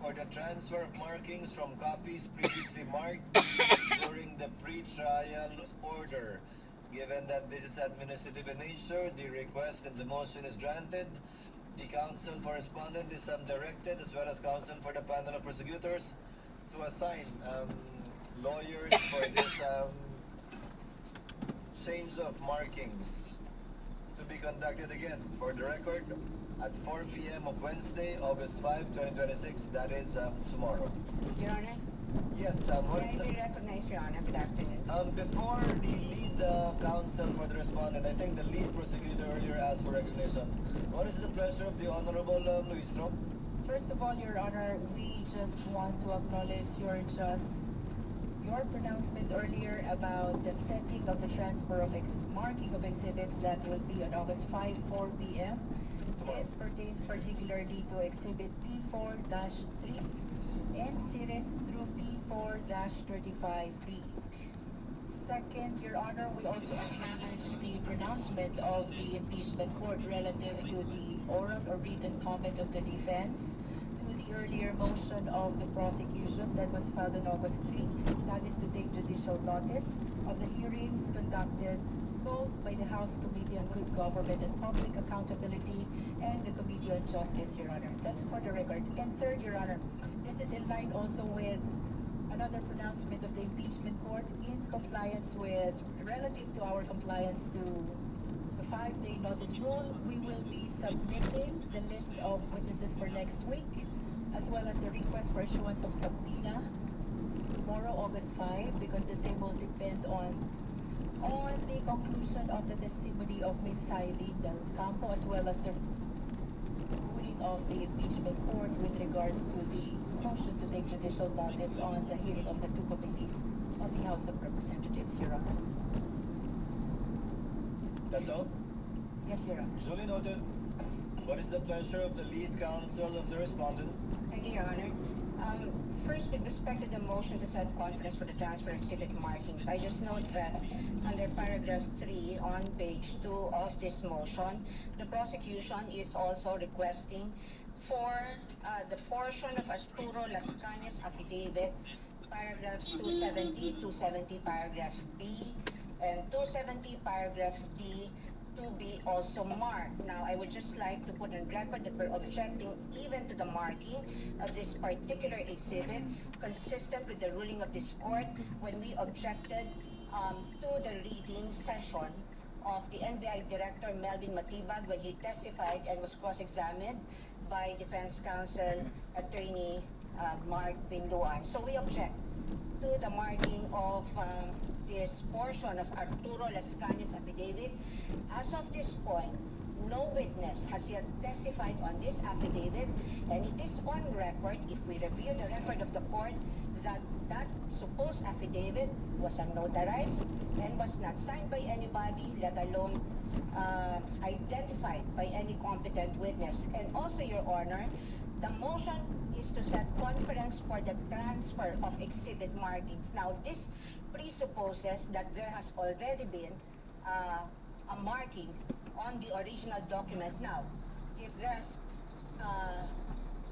for the transfer of markings from copies previously marked during the pre-trial order. Given that this is administrative in nature, the request in the motion is granted. The counsel for respondent is directed, as well as counsel for the panel of prosecutors, to assign lawyers for this change of markings to be conducted again, for the record, at 4 p.m. of Wednesday, August 5, 2026. That is tomorrow.
Your Honor?
Yes,
May I be recognized, Your Honor? Good afternoon.
Before the lead counsel for the respondent, I think the lead prosecutor earlier asked for recognition. What is the pleasure of the Honorable Luis Ro?
First of all, Your Honor, we just want to acknowledge your pronouncement earlier about the setting of the transfer of marking of exhibits that will be on August 5, 4 p.m. This pertains particularly to Exhibit P4-3 and series through P4-35B. Second, Your Honor, we also acknowledge the pronouncement of the impeachment court relative to the oral or written comment of the defense to the earlier motion of the prosecution that was filed on August 3, that is to take judicial notice of the hearings conducted both by the House Committee on Good Government and Public Accountability and the Committee on Justice, Your Honor. That's for the record. And third, Your Honor, this is in line also with another pronouncement of the impeachment court in compliance with, relative to our compliance to the 5-day notice rule. We will be submitting the list of witnesses for next week, as well as the request for issuance of subpoena tomorrow, August 5, because the same will depend on the conclusion of the testimony of Ms. Eileen Del Ocampo, as well as the ruling of the impeachment court with regards to the motion to take judicial notice on the hearing of the two committees of the House of Representatives, Your Honor.
That's all?
Yes, Your Honor.
Duly noted. What is the pleasure of the lead counsel of the respondent?
Thank you, Your Honor. First, with respect to the motion to set conference for the transfer of exhibit markings, I just note that under paragraph 3 on page 2 of this motion, the prosecution is also requesting for the portion of Arturo Lascañas affidavit, paragraphs 270, 270 paragraph B, and 270 paragraph D to be also marked. Now, I would just like to put on record that we're objecting even to the marking of this particular exhibit, consistent with the ruling of this court when we objected to the reading session of the NBI Director Melvin Matibag when he testified and was cross-examined by Defense Counsel Attorney Mark Pinluan. So we object to the marking of this portion of Arturo Lascañas' affidavit. As of this point, no witness has yet testified on this affidavit, and it is on record, if we review the record of the court, that that supposed affidavit was unnotarized and was not signed by anybody, let alone identified by any competent witness. And also, Your Honor, the motion is to set conference for the transfer of exhibit markings. Now, this presupposes that there has already been a marking on the original document. Now, if there's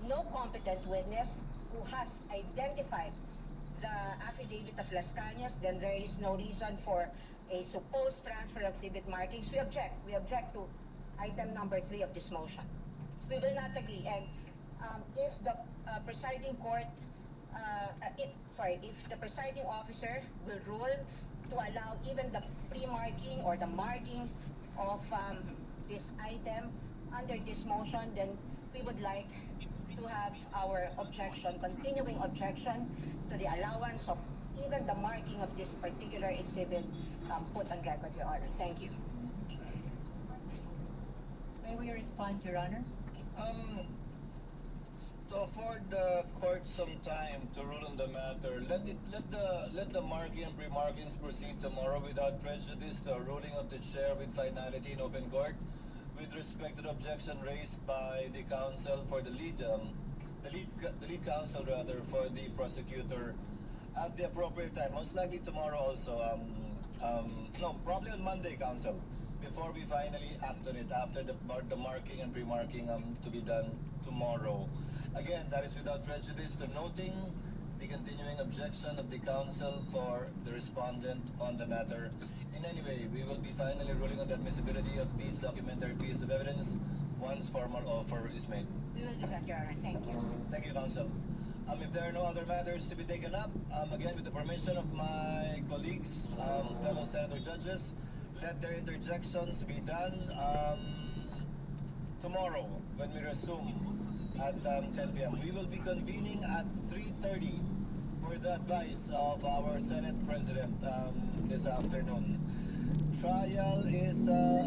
no competent witness who has identified the affidavit of Lascañas, then there is no reason for a supposed transfer of exhibit markings. We object. We object to item number 3 of this motion. We will not agree. And if the presiding court, if the presiding officer will rule to allow even the pre-marking or the marking of this item under this motion, then we would like to have our objection, continuing objection to the allowance of even the marking of this particular exhibit put on record, Your Honor. Thank you.
May we respond, Your Honor?
To afford the court some time to rule on the matter, let the marking and pre-markings proceed tomorrow without prejudice to a ruling of the chair with finality in open court. With respect to the objection raised by the counsel for the lead counsel rather for the prosecutor, at the appropriate time, most likely tomorrow also. No, probably on Monday, counsel, before we finally act on it after the marking and pre-marking to be done tomorrow. Again, that is without prejudice to noting the continuing objection of the counsel for the respondent on the matter. In any way, we will be finally ruling on the admissibility of these documentary pieces of evidence once formal offer is made.
We will do that, Your Honor. Thank you.
Thank you, counsel. If there are no other matters to be taken up, again, with the permission of my colleagues, fellow senator judges, let their interjections be done tomorrow when we resume at 10 p.m. We will be convening at 3:30 for the advice of our Senate President this afternoon. Trial is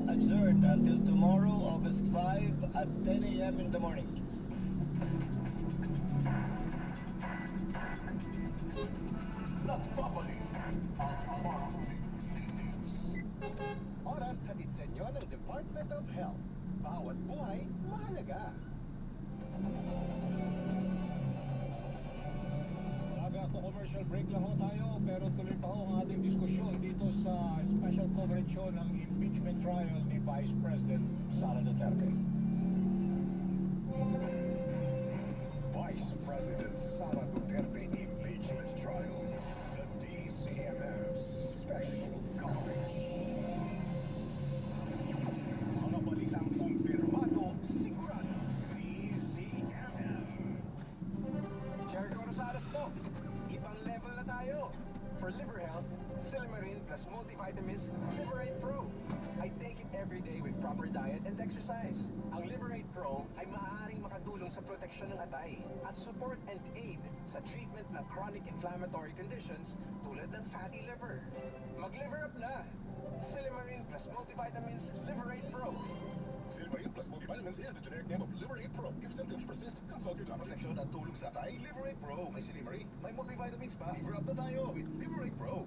adjourned until tomorrow, August 5 at 10 a.m. in the morning.
Nagbabalik ang mga oras hatid sa inyo ng Department of Health. Bawat buhay, mahalaga. Commercial break lang ho tayo, pero tuloy pa ho ang ating diskusyon dito sa special coverage show ng impeachment trial ni Vice President Sara Duterte. Vice President Sara Duterte impeachment trial, the DCMF special coverage. Mga balitang kumpirmado, sigurado, DCMF. Chair Corosadas po. Ibang level na tayo. For liver health, Silimarin plus multivitamins Liberate Pro. I take it every day with proper diet and exercise. Ang Liberate Pro ay maaaring makatulong sa proteksyon ng atay at support and aid sa treatment ng chronic inflammatory conditions tulad ng fatty liver. Mag-liver up na! Silimarin plus multivitamins Liberate Pro. Silimarin plus multivitamins is the generic name of Liberate Pro. If symptoms persist, consult your doctor. Proteksyon at tulong sa atay, Liberate Pro. May Silimarin, may multivitamins pa. Liver up na tayo with Liberate Pro.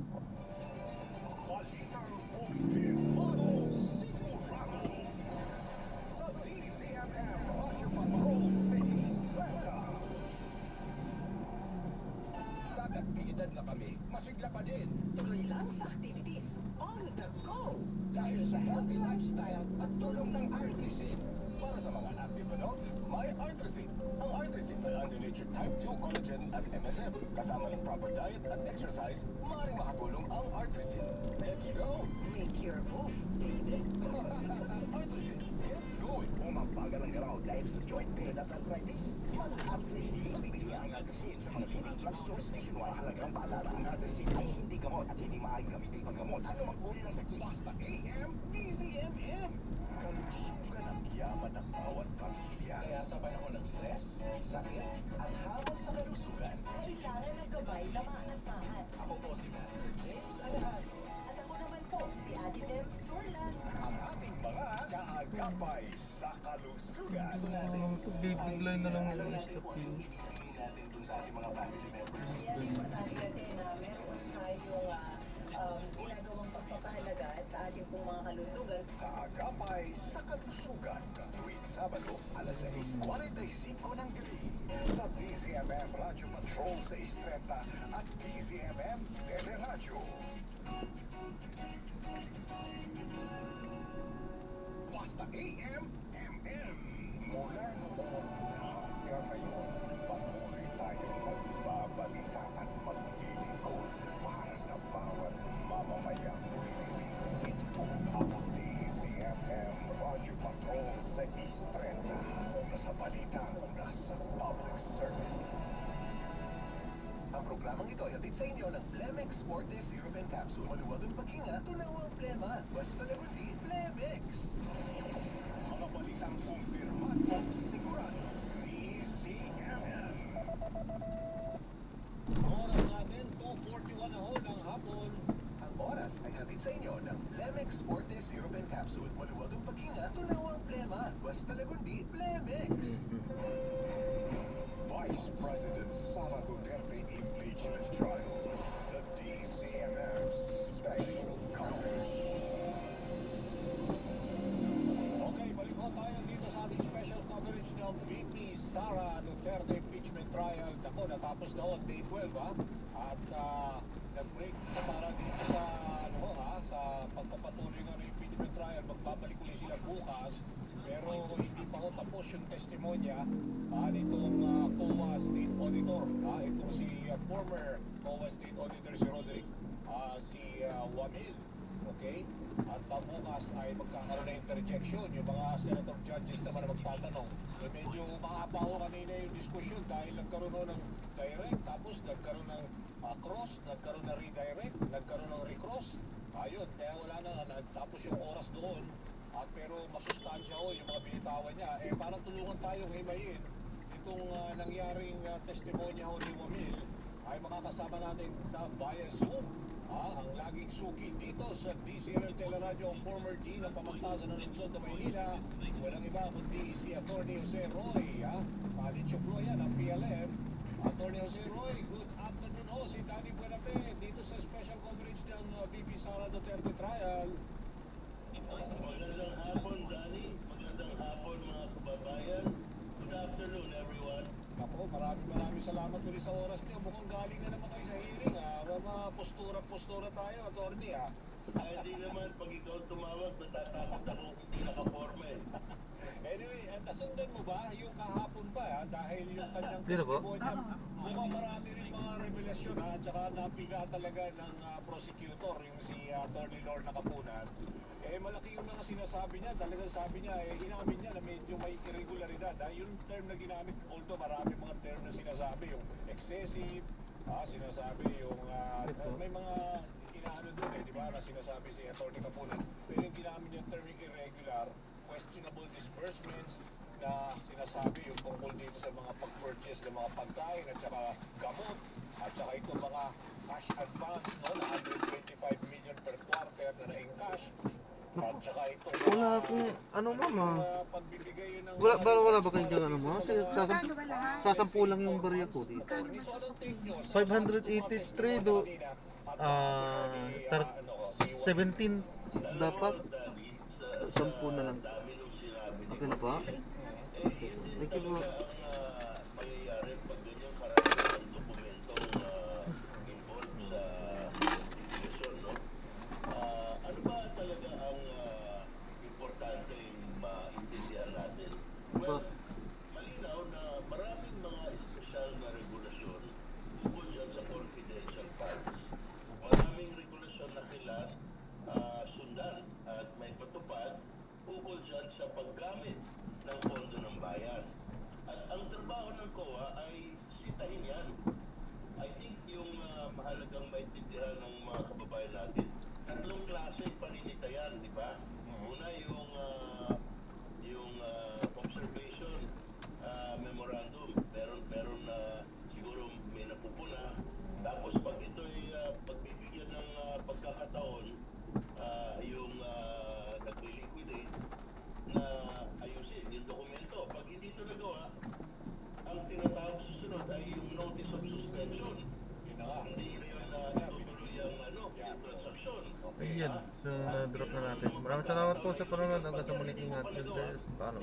Balitang kumpirmado, sigurado. Sa DCMF, Roger Patrol City, welcome. Nag-aktibidad na kami, masigla pa din. Tuloy lang sa activities, on the go. Dahil sa healthy lifestyle at tulong ng Artrisin. Para sa mga active adults, may Artrisin. Ang Artrisin ay under-natured type 2 collagen at MSM. Kasama ng proper diet at exercise, maaaring makatulong ang Artrisin. Let's go! Make your move, baby. Artrisin, get going. Umapagal ang galaw dahil sa joint pain at arthritis. Mag-Adresin. Bibili ang Adresin sa mga leading drugstores nationwide. Halagang paalala, ang Adresin ay hindi gamot at hindi maaaring gamitin paggamot. Ano mang uri ng sakit? Basta AM, DZMM. Kalusugan ang yaman ng bawat pamilya. Kaya sa panahon ng stress, sakit, at hamon sa kalusugan,
Kailangan ng gabay na maanatahan.
ako po si Master James Alejandro.
At ako naman po, si Ate Debs Turlan.
Ang ating mga kaagapay sa kalusugan.
Bibigay na lang yung stop yun.
Natin dun sa ating mga family members.
Yan, importante kasi na meron tayong ginagawang pagpapahalaga sa ating pong mga kalusugan.
Kaagapay sa kalusugan. Tuwing Sabado, alas 6:45 ng gabi. Sa DZMM Radio Patrol 630 at DZMM Teleradio. Basta AM, MM. Mula noon hanggang ngayon, patuloy tayong magbabalita at maglilingkod para sa bawat mamamayang Pilipino. Ito ang DZMM Radio Patrol 630 sa balita mula sa public service. Ang programang ito ay hatid sa inyo ng Blemex Forte Syrup Capsule. Maluwagang paghinga, tunaw ang plema. Basta lagundi, Blemex. Mga balitang kumpirmado, sigurado. DZMM.
Oras natin, 2:41 na ho ng hapon.
Ang oras ay hatid sa inyo ng Blemex Forte Syrup Capsule. Maluwagang paghinga, tunaw ang plema. Basta lagundi, Blemex. Vice President Sara Duterte impeachment trial. The DZMM special coverage.
Okay, balik ho tayo dito sa ating special coverage ng VP Sara Duterte impeachment trial. Ako, natapos na ho ang day 12 ha. At nag-break na para dito sa, sa pagpapatuloy ng impeachment trial. Magbabalik ulit sila bukas. Pero hindi pa ho tapos yung testimonya nitong COA State Auditor. Ito si former COA State Auditor si Roderick, si Wamil. Okay? At bukas ay magkakaroon na interjection. Yung mga senator judges naman na magtatanong. Medyo mahaba ho kanina yung diskusyon dahil nagkaroon ho ng direct, tapos nagkaroon ng cross, nagkaroon ng redirect, nagkaroon ng recross. Ayun, kaya wala na, tapos yung oras doon. Pero masustansya ho yung mga binitawan niya. Parang tulungan tayong himayin itong nangyaring testimonya ho ni Wamil ay makakasama natin sa via Zoom. Ang laging suki dito sa DZRL Teleradio, ang former Dean ng Pamantasan ng Lungsod ng Maynila. Walang iba kundi si Atty. Jose Roy. Palitsyok yan ng PLM. Atty. Jose Roy, good afternoon ho. Si Danny Buenape dito sa special coverage ng VP Sara Duterte trial.
Magandang hapon, Danny. Magandang hapon, mga kababayan. Good afternoon, everyone.
Ako, maraming salamat ulit sa oras niyo. Mukhang galing na naman kayo sa hearing, Mga postura tayo, attorney,
Ay, di naman, pag ikaw tumawag, natatakot ako hindi nakaporma eh.
Anyway, nasundan mo ba yung kahapon pa, dahil yung kanyang
Dito po?
testimonya, mukhang marami rin mga revelasyon, at saka napiga talaga ng prosecutor, yung si Attorney Lorna Capunan. Malaki yung mga sinasabi niya, talagang sabi niya, inamin niya na medyo may irregularidad. Yung term na ginamit, although marami mga term na sinasabi, yung excessive, sinasabi yung, may mga inaano doon di ba, na sinasabi si Attorney Capunan. Pero yung ginamit yung term irregular, questionable disbursements, na sinasabi yung tungkol dito sa mga pag-purchase ng mga pagkain at saka gamot, at saka ito mga cash advance, na 125 million per quarter na na-encash. At saka ito
Wala akong, ano mama?
pagbibigay yun ng...
Wala ba kayong ano mo? Sasampu lang yung barya ko dito. 583 do, 17 dapat. 10 na lang. Okay na pa? Okay. Thank you po.
Mayayari pag ganyan karamihan ng dokumentong involved sa investigation, no? Ano ba talaga ang importante maintindihan natin? Well, malinaw na maraming mga espesyal na regulasyon tungkol dyan sa confidential funds. Maraming regulasyon na kailangan sundan at may patupad ukol dyan sa paggamit ng pondo ng bayan. mahalagang maintindihan ng mga kababayan natin. Tatlong klase paninita yan, di ba? Una yung observation memorandum. Meron na siguro may napupuna. Tapos pag ito'y pagbibigyan ng pagkakataon, yung nag-liquidate na ayusin yung dokumento. Pag hindi ito nagawa, ang tinatawag susunod ay yung notice of suspension. Hindi na yun itutuloy yung transaction.
Ayan, so na-drop na natin. Maraming salamat po sa panonood. Hanggang sa muling ingat. God bless. Paano?